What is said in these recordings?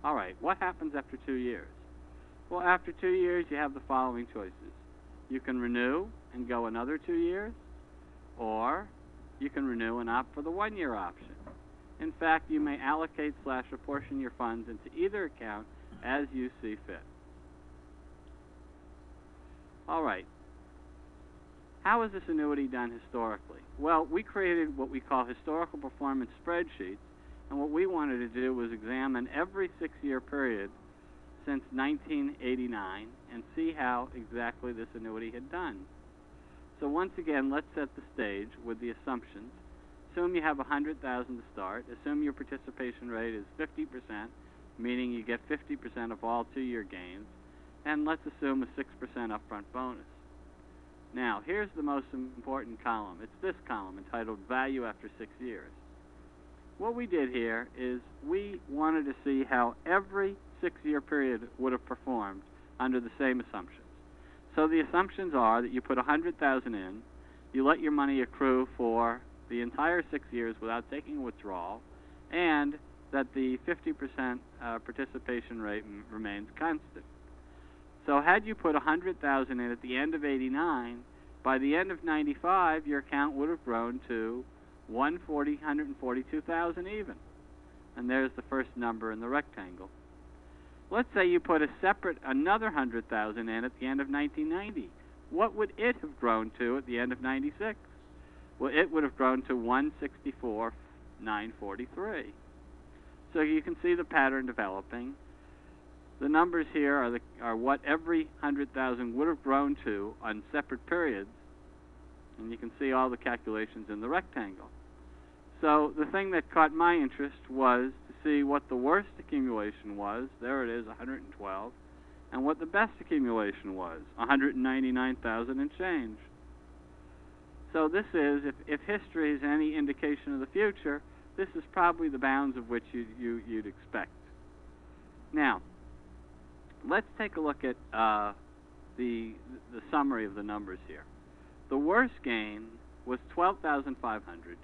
All right, what happens after 2 years? Well, after 2 years, you have the following choices. You can renew and go another 2 years, or you can renew and opt for the 1-year option. In fact, you may allocate / apportion your funds into either account as you see fit. All right. How is this annuity done historically? Well, we created what we call historical performance spreadsheets, and what we wanted to do was examine every 6-year period since 1989 and see how exactly this annuity had done. So once again, let's set the stage with the assumptions. Assume you have $100,000 to start. Assume your participation rate is 50%, meaning you get 50% of all 2-year gains. And let's assume a 6% upfront bonus. Now, here's the most important column. It's this column entitled Value After 6 Years. What we did here is we wanted to see how every 6-year period would have performed under the same assumptions. So the assumptions are that you put $100,000 in, you let your money accrue for the entire 6 years without taking a withdrawal, and that the 50% participation rate remains constant. So had you put $100,000 in at the end of '89, by the end of '95, your account would have grown to $142,000 even. And there's the first number in the rectangle. Let's say you put another $100,000 in at the end of 1990. What would it have grown to at the end of '96? Well, it would have grown to $164,943. So you can see the pattern developing. The numbers here are what every 100,000 would have grown to on separate periods, and you can see all the calculations in the rectangle. So the thing that caught my interest was to see what the worst accumulation was. There it is, 112, and what the best accumulation was, 199,000 and change. So this is, if history is any indication of the future, this is probably the bounds of which you'd expect. Now, let's take a look at the summary of the numbers here. The worst gain was $12,500.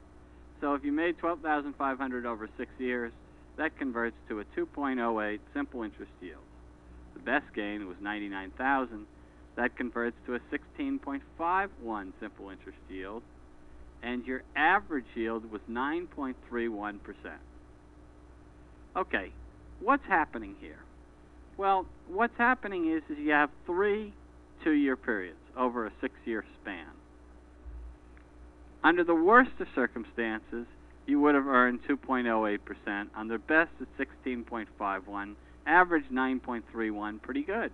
So if you made $12,500 over 6 years, that converts to a 2.08 simple interest yield. The best gain was $99,000. That converts to a 16.51 simple interest yield. And your average yield was 9.31%. Okay, what's happening here? Well, what's happening is you have 3 2-year periods over a 6-year span. Under the worst of circumstances, you would have earned 2.08%. Under best, it's 16.51. Average, 9.31. Pretty good.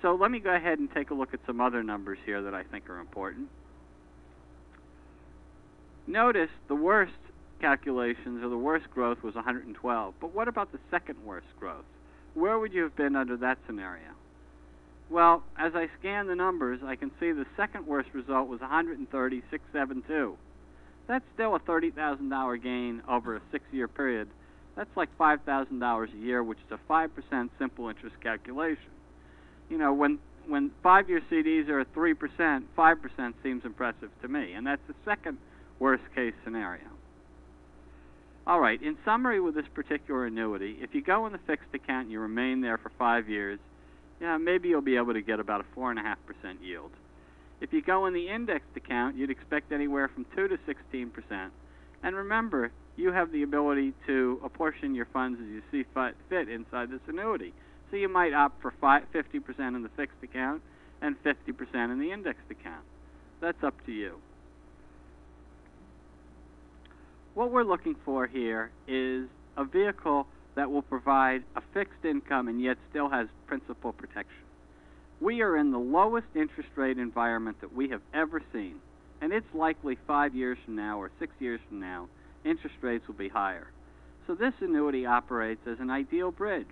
So let me go ahead and take a look at some other numbers here that I think are important. Notice the worst calculations, or the worst growth, was 112. But what about the second worst growth? Where would you have been under that scenario? Well, as I scan the numbers, I can see the second worst result was 130,672. That's still a $30,000 gain over a 6-year period. That's like $5,000 a year, which is a 5% simple interest calculation. You know, when 5-year CDs are at 3%, 5% seems impressive to me, and that's the second worst case scenario. All right, in summary with this particular annuity, if you go in the fixed account and you remain there for 5 years, yeah, maybe you'll be able to get about a 4.5% yield. If you go in the indexed account, you'd expect anywhere from 2 to 16%. And remember, you have the ability to apportion your funds as you see fit inside this annuity. So you might opt for 50% in the fixed account and 50% in the indexed account. That's up to you. What we're looking for here is a vehicle that will provide a fixed income and yet still has principal protection. We are in the lowest interest rate environment that we have ever seen, and it's likely 5 years from now or 6 years from now, interest rates will be higher. So this annuity operates as an ideal bridge.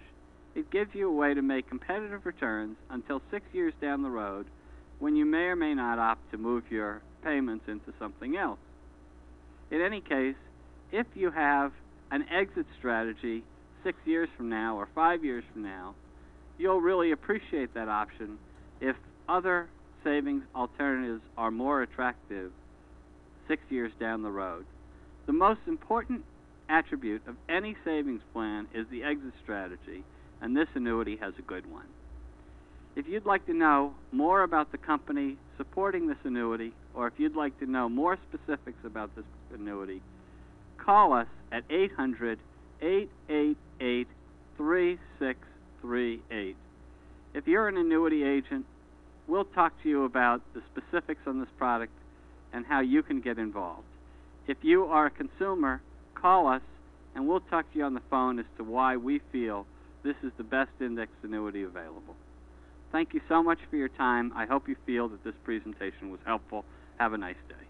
It gives you a way to make competitive returns until 6 years down the road, when you may or may not opt to move your payments into something else. In any case, if you have an exit strategy 6 years from now or 5 years from now, you'll really appreciate that option if other savings alternatives are more attractive 6 years down the road. The most important attribute of any savings plan is the exit strategy, and this annuity has a good one. If you'd like to know more about the company supporting this annuity, or if you'd like to know more specifics about this annuity, call us at 800-888-3638. If you're an annuity agent, we'll talk to you about the specifics on this product and how you can get involved. If you are a consumer, call us and we'll talk to you on the phone as to why we feel this is the best indexed annuity available. Thank you so much for your time. I hope you feel that this presentation was helpful. Have a nice day.